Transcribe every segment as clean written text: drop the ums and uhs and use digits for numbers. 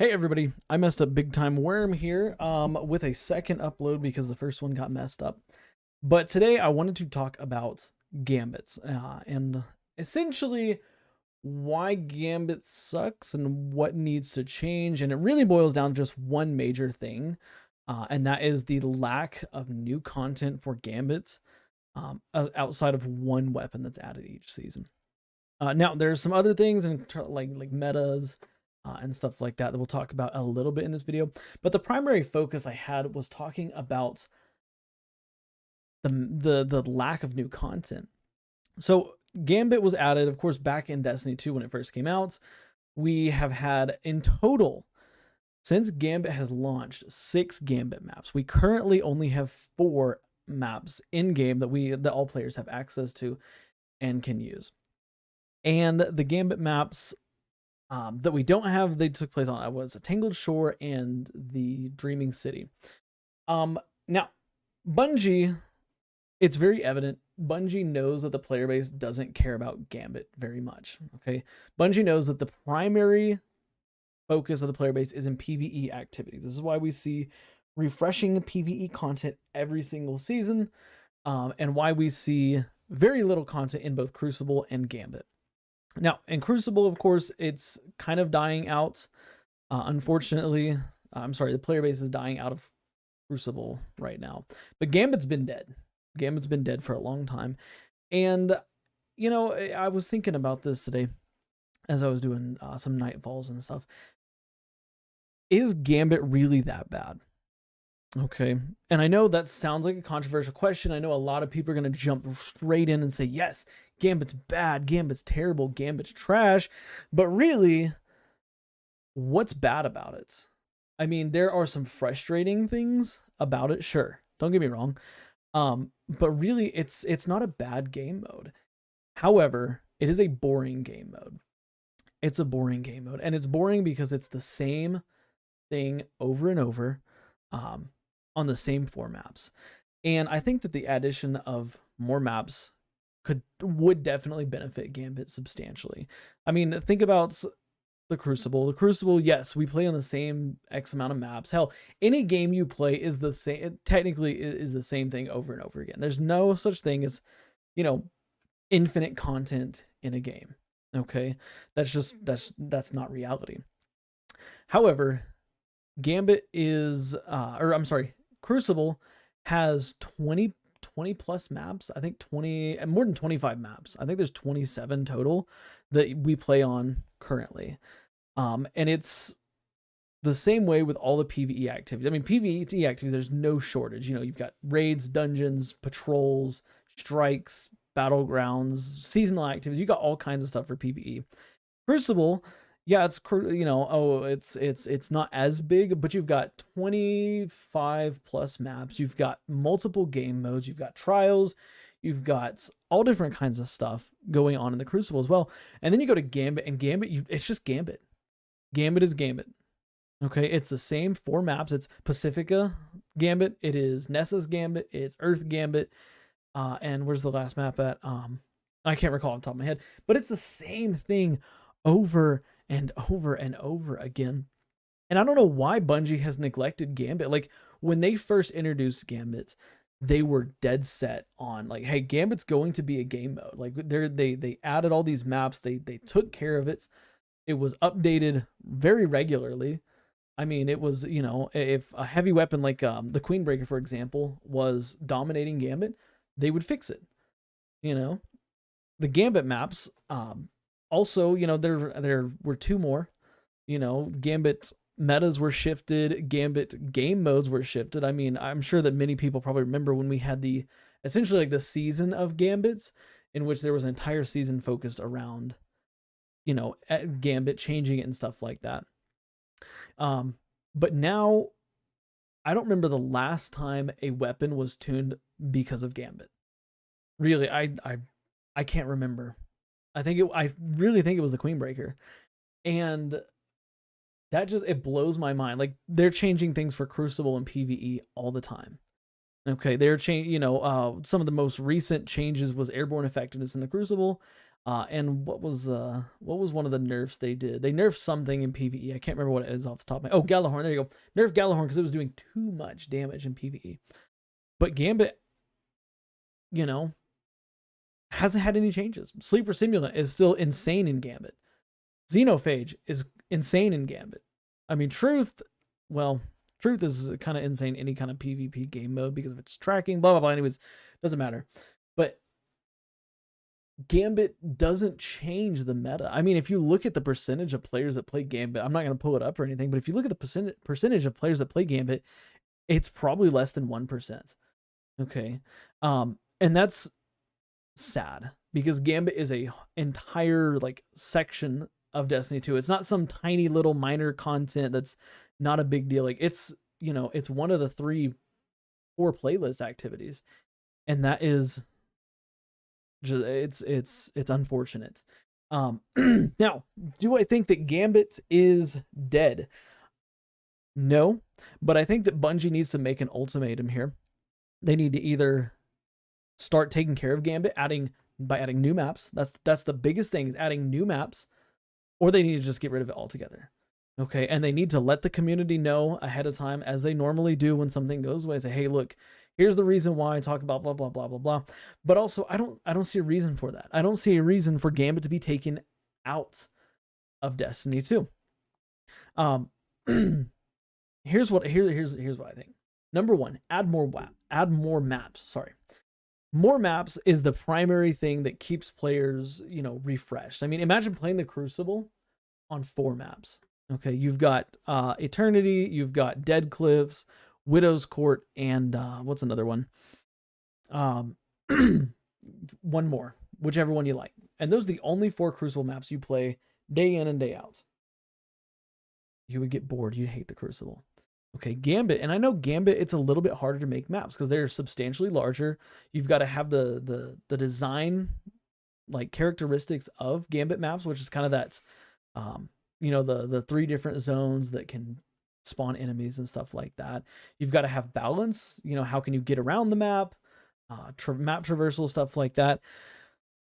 Hey everybody, I messed up big time worm here with a second upload because the first one got messed up. But today I wanted to talk about Gambits and essentially why Gambit sucks and what needs to change. And it really boils down to just one major thing, and that is the lack of new content for Gambits outside of one weapon that's added each season. Now there's some other things and like metas and stuff like that we'll talk about a little bit in this video. But the primary focus I had was talking about the lack of new content. So Gambit was added, of course, back in Destiny 2 when it first came out. We have had in total, since Gambit has launched, 6 Gambit maps. We currently only have 4 maps in game that all players have access to and can use. And the Gambit maps that we don't have, they took place on was a Tangled Shore and the Dreaming City. Now, Bungie, it's very evident, Bungie knows that the player base doesn't care about Gambit very much, okay? Bungie knows that the primary focus of the player base is in PvE activities. This is why we see refreshing PvE content every single season, and why we see very little content in both Crucible and Gambit. Now, in Crucible, of course, it's kind of dying out. Unfortunately, I'm sorry, the player base is dying out of Crucible right now. But Gambit's been dead. Gambit's been dead for a long time. And, you know, I was thinking about this today as I was doing some nightfalls and stuff. Is Gambit really that bad? Okay. And I know that sounds like a controversial question. I know a lot of people are going to jump straight in and say, yes, Gambit's bad, Gambit's terrible, Gambit's trash. But really, what's bad about it? I mean, there are some frustrating things about it, sure. Don't get me wrong. But really, it's not a bad game mode. However, it is a boring game mode. It's a boring game mode. And it's boring because it's the same thing over and over on the same 4 maps. And I think that the addition of more maps would definitely benefit Gambit substantially. I mean, think about the Crucible. The Crucible, yes, we play on the same X amount of maps. Hell, any game you play is the same. It technically is the same thing over and over again. There's no such thing as, you know, infinite content in a game. Okay, that's not reality. However, Gambit is, or I'm sorry, Crucible has 20 plus maps. I think 20 and more than 25 maps. I think there's 27 total that we play on currently. And it's the same way with all the PvE activities. I mean, PvE activities, there's no shortage. You know, you've got raids, dungeons, patrols, strikes, battlegrounds, seasonal activities. You got all kinds of stuff for PvE. Crucible, yeah, it's, you know, it's not as big, but you've got 25 plus maps. You've got multiple game modes. You've got trials. You've got all different kinds of stuff going on in the Crucible as well. And then you go to Gambit, and Gambit, it's just Gambit. Gambit is Gambit. Okay, it's the same 4 maps. It's Pacifica Gambit. It is Nessa's Gambit. It's Earth Gambit. And where's the last map at? I can't recall off the top of my head, but it's the same thing over and over and over again. And I don't know why Bungie has neglected Gambit. Like, when they first introduced Gambit, they were dead set on, like, hey, Gambit's going to be a game mode. Like, they added all these maps. They took care of it. It was updated very regularly. I mean, it was, you know, if a heavy weapon like the Queenbreaker, for example, was dominating Gambit, they would fix it. You know, the Gambit maps, also, you know, there were 2 more. You know, Gambit metas were shifted. Gambit game modes were shifted. I mean, I'm sure that many people probably remember when we had essentially like the season of Gambits, in which there was an entire season focused around, you know, Gambit, changing it and stuff like that. But now, I don't remember the last time a weapon was tuned because of Gambit. Really, I can't remember. I really think it was the Queenbreaker. And that it blows my mind. Like, they're changing things for Crucible and PvE all the time. Okay, they're changing, you know, some of the most recent changes was airborne effectiveness in the Crucible. And what was one of the nerfs they did? They nerfed something in PvE. I can't remember what it is off the top of my. Oh, Gallahorn. There you go. Nerf Gallahorn because it was doing too much damage in PvE. But Gambit, you know, hasn't had any changes. Sleeper Simulant is still insane in Gambit. Xenophage is insane in Gambit. I mean, Truth is kind of insane any kind of PvP game mode because of its tracking, blah, blah, blah. Anyways, doesn't matter. But Gambit doesn't change the meta. I mean, if you look at the percentage of players that play Gambit, I'm not going to pull it up or anything, but if you look at the percentage of players that play Gambit, it's probably less than 1%. Okay. And that's sad because Gambit is a entire like section of Destiny 2. It's not some tiny little minor content that's not a big deal. Like it's, it's one of the 3 core playlist activities. And that is just, it's unfortunate. Now, do I think that Gambit is dead? No, but I think that Bungie needs to make an ultimatum here. They need to either start taking care of Gambit by adding new maps. That's the biggest thing, is adding new maps, or they need to just get rid of it altogether. Okay, and they need to let the community know ahead of time, as they normally do when something goes away. Say, hey, look, here's the reason why I talk about blah blah blah blah blah. But also, I don't see a reason for that. I don't see a reason for Gambit to be taken out of Destiny 2. Here's what I think. Number 1, add more maps. Sorry. More maps is the primary thing that keeps players, refreshed. I mean, imagine playing the Crucible on 4 maps. Okay, you've got Eternity, you've got Dead Cliffs, Widow's Court, and what's another one? One more, whichever one you like. And those are the only 4 Crucible maps you play day in and day out. You would get bored. You'd hate the Crucible. Okay, Gambit, and I know Gambit, it's a little bit harder to make maps because they're substantially larger. You've got to have the design, like, characteristics of Gambit maps, which is kind of that, the 3 different zones that can spawn enemies and stuff like that. You've got to have balance. How can you get around the map, map traversal, stuff like that.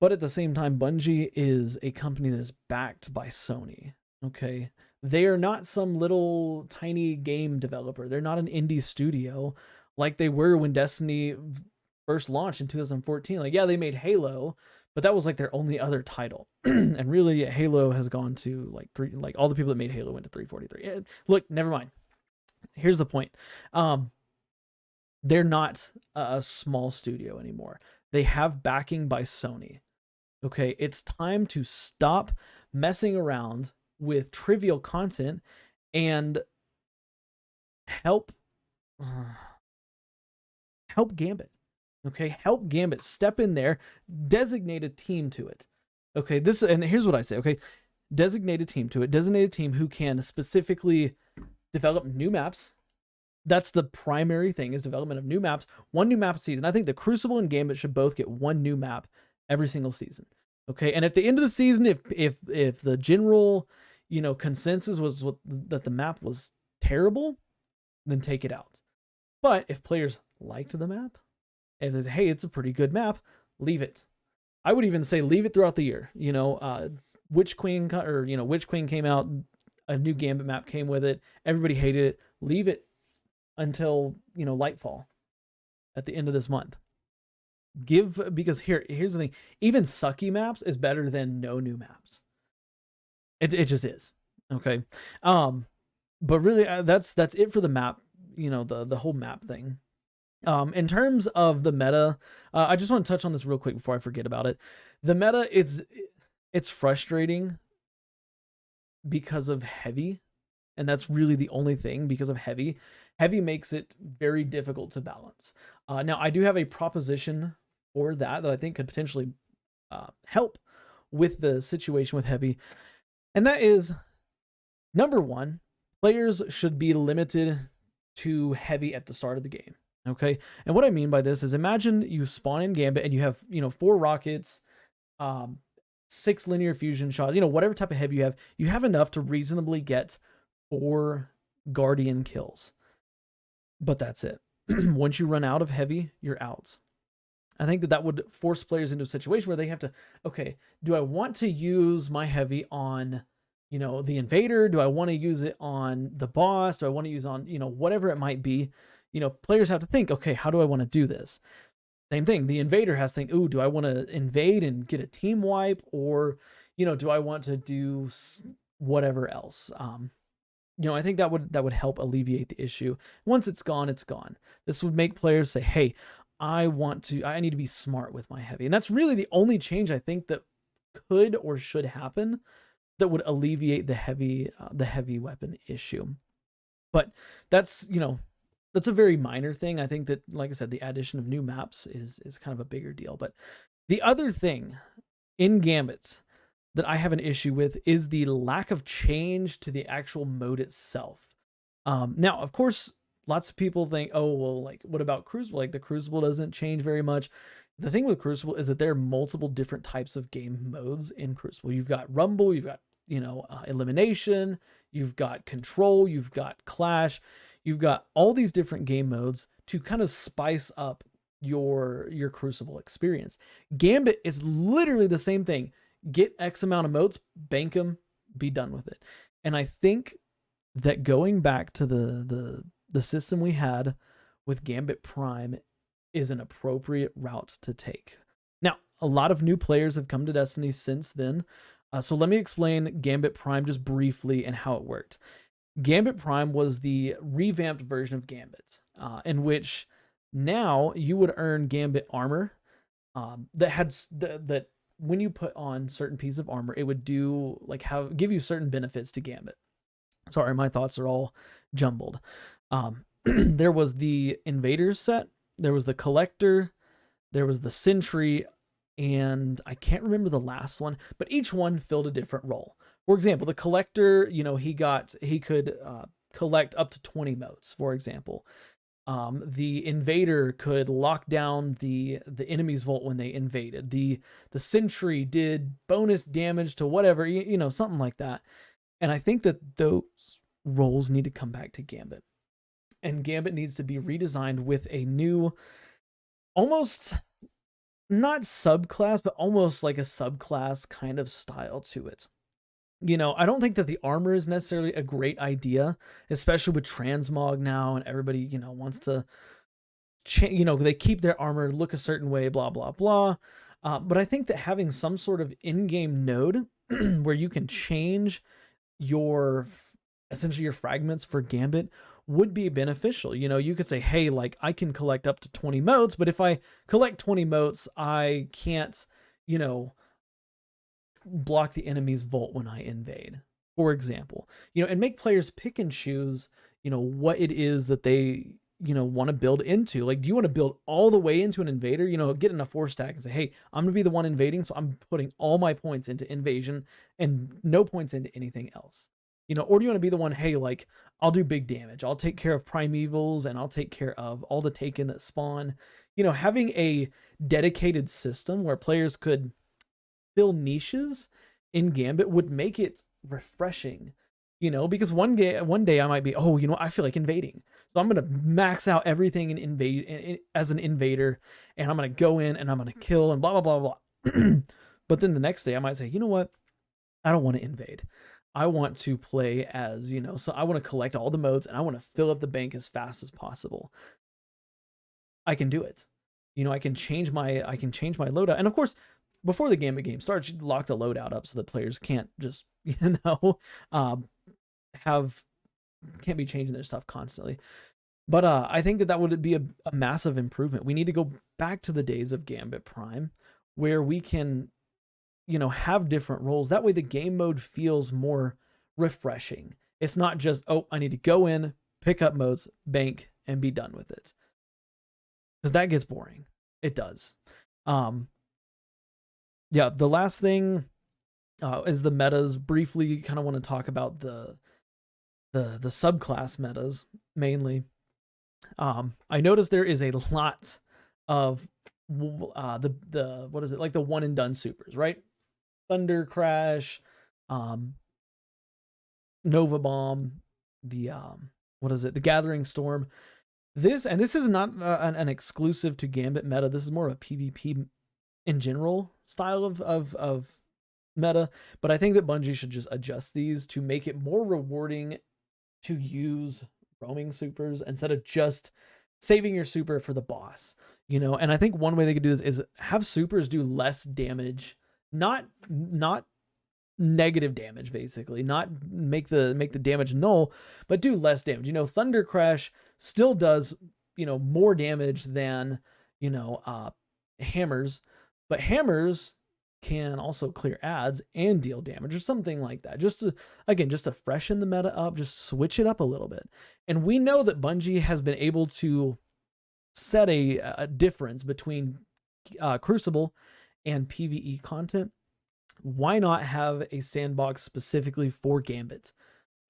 But at the same time, Bungie is a company that is backed by Sony. Okay. They are not some little tiny game developer. They're not an indie studio like they were when Destiny first launched in 2014. Like, yeah, they made Halo, but that was like their only other title. And really, Halo has gone to all the people that made Halo went to 343. Look, never mind. Here's the point. They're not a small studio anymore. They have backing by Sony. Okay, it's time to stop messing around with trivial content and help Gambit. Okay, help Gambit. Step in there, designate a team to it. Okay, and here's what I say. Okay, designate a team to it. Designate a team who can specifically develop new maps. That's the primary thing, is development of new maps. 1 new map a season. I think the Crucible and Gambit should both get 1 new map every single season. Okay, and at the end of the season, if the general consensus was that the map was terrible, then take it out. But if players liked the map, if they say, hey, it's a pretty good map, leave it. I would even say leave it throughout the year. Witch Queen came out, a new Gambit map came with it. Everybody hated it. Leave it until Lightfall at the end of this month. Because here's the thing, even sucky maps is better than no new maps. It just is. Okay. But really, that's it for the map, the whole map thing. In terms of the meta, I just want to touch on this real quick before I forget about it. The meta it's frustrating because of heavy, and that's really the only thing. Because of heavy makes it very difficult to balance. Now I do have a proposition for that I think could potentially help with the situation with heavy. And that is, number 1, players should be limited to heavy at the start of the game. Okay. And what I mean by this is, imagine you spawn in Gambit and you have, 4 rockets, 6 linear fusion shots, whatever type of heavy you have enough to reasonably get 4 Guardian kills. But that's it. Once you run out of heavy, you're out. I think that would force players into a situation where they have to, okay, do I want to use my heavy on, the invader? Do I want to use it on the boss? Do I want to use on, whatever it might be? Players have to think, okay, how do I want to do this? Same thing. The invader has to think, ooh, do I want to invade and get a team wipe? Or, do I want to do whatever else? I think that would help alleviate the issue. Once it's gone, it's gone. This would make players say, hey, I need to be smart with my heavy. And that's really the only change I think that could or should happen that would alleviate the heavy weapon issue. But that's a very minor thing. I think that, like I said, the addition of new maps is kind of a bigger deal. But the other thing in Gambit that I have an issue with is the lack of change to the actual mode itself. Now, of course, lots of people think, oh, well, like, what about Crucible? Like, the Crucible doesn't change very much. The thing with Crucible is that there are multiple different types of game modes in Crucible. You've got Rumble, you've got, Elimination, you've got Control, you've got Clash, you've got all these different game modes to kind of spice up your Crucible experience. Gambit is literally the same thing. Get X amount of motes, bank them, be done with it. And I think that going back to the system we had with Gambit Prime is an appropriate route to take. Now, a lot of new players have come to Destiny since then. So let me explain Gambit Prime just briefly and how it worked. Gambit Prime was the revamped version of Gambit, in which now you would earn Gambit armor that had that when you put on certain piece of armor, it would give you certain benefits to Gambit. Sorry, my thoughts are all jumbled. There was the Invaders set, there was the Collector, there was the Sentry, and I can't remember the last one, but each one filled a different role. For example, the Collector, he could collect up to 20 motes, for example. The Invader could lock down the enemy's vault when they invaded. The Sentry did bonus damage to whatever, something like that. And I think that those roles need to come back to Gambit. And Gambit needs to be redesigned with a new, almost not subclass, but almost like a subclass kind of style to it. I don't think that the armor is necessarily a great idea, especially with transmog now, and everybody, wants to they keep their armor look a certain way, blah, blah, blah. But I think that having some sort of in-game node where you can change essentially your fragments for Gambit would be beneficial. You could say, hey, like, I can collect up to 20 motes, but if I collect 20 motes, I can't, block the enemy's vault when I invade, for example. And make players pick and choose, what it is that they, want to build into. Like, do you want to build all the way into an invader, get in a 4-stack and say, hey, I'm going to be the one invading, so I'm putting all my points into invasion and no points into anything else. Or do you want to be the one, hey, like, I'll do big damage. I'll take care of primevals and I'll take care of all the Taken that spawn. Having a dedicated system where players could fill niches in Gambit would make it refreshing, because one day I might be, I feel like invading. So I'm going to max out everything and invade as an invader. And I'm going to go in and I'm going to kill and blah, blah, blah, blah. But then the next day I might say, you know what? I don't want to invade. I want to play as, so I want to collect all the modes and I want to fill up the bank as fast as possible. I can do it. I can change my loadout. And of course, before the Gambit game starts, you lock the loadout up so that players can't just, can't be changing their stuff constantly. But I think that would be a massive improvement. We need to go back to the days of Gambit Prime where we can have different roles. That way the game mode feels more refreshing. It's not just, I need to go in, pick up modes, bank, and be done with it. Because that gets boring. It does. Yeah, the last thing is the metas. Briefly, kind of want to talk about the subclass metas, mainly. I noticed there is a lot of what is it, like the one and done supers, right? Thunder Crash, Nova Bomb, the what is it, the Gathering Storm. this is not an exclusive to Gambit meta. This is more of a PvP in general style of meta, but I think that Bungie should just adjust these to make it more rewarding to use roaming supers instead of just saving your super for the boss, you know. And I think one way they could do this is have supers do less damage, not negative damage, basically, not make the damage null, but do less damage. You know, Thunder Crash still does, you know, more damage than, you know, hammers, but hammers can also clear ads and deal damage or something like that. Just to, again, just to freshen the meta up, just switch it up a little bit. And we know that Bungie has been able to set a difference between Crucible and PvE content. Why not have a sandbox specifically for Gambit?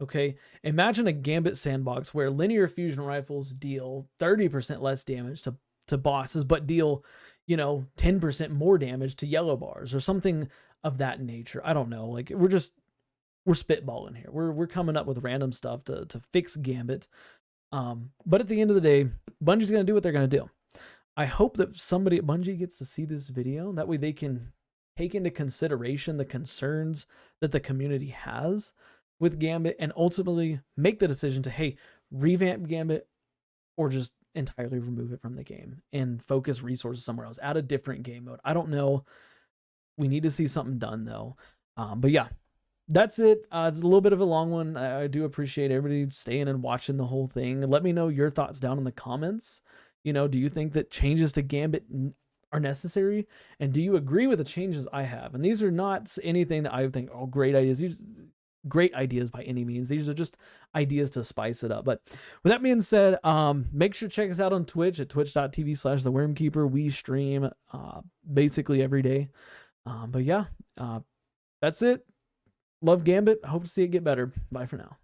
Okay, imagine a Gambit sandbox where linear fusion rifles deal 30% less damage to bosses, but deal, you know, 10% more damage to yellow bars or something of that nature. I don't know. Like, we're spitballing here. We're coming up with random stuff to fix Gambit. But at the end of the day, Bungie's going to do what they're going to do. I hope that somebody at Bungie gets to see this video. That way they can take into consideration the concerns that the community has with Gambit and ultimately make the decision to, hey, revamp Gambit or just entirely remove it from the game and focus resources somewhere else, add a different game mode. I don't know. We need to see something done though. But yeah, that's it. It's a little bit of a long one. I do appreciate everybody staying and watching the whole thing. Let me know your thoughts down in the comments. You know, do you think that changes to Gambit are necessary? And do you agree with the changes I have? And these are not anything that I think, oh, great ideas. These great ideas by any means. These are just ideas to spice it up. But with that being said, make sure to check us out on Twitch at twitch.tv/thewormkeeper. We stream basically every day. But yeah, that's it. Love Gambit. Hope to see it get better. Bye for now.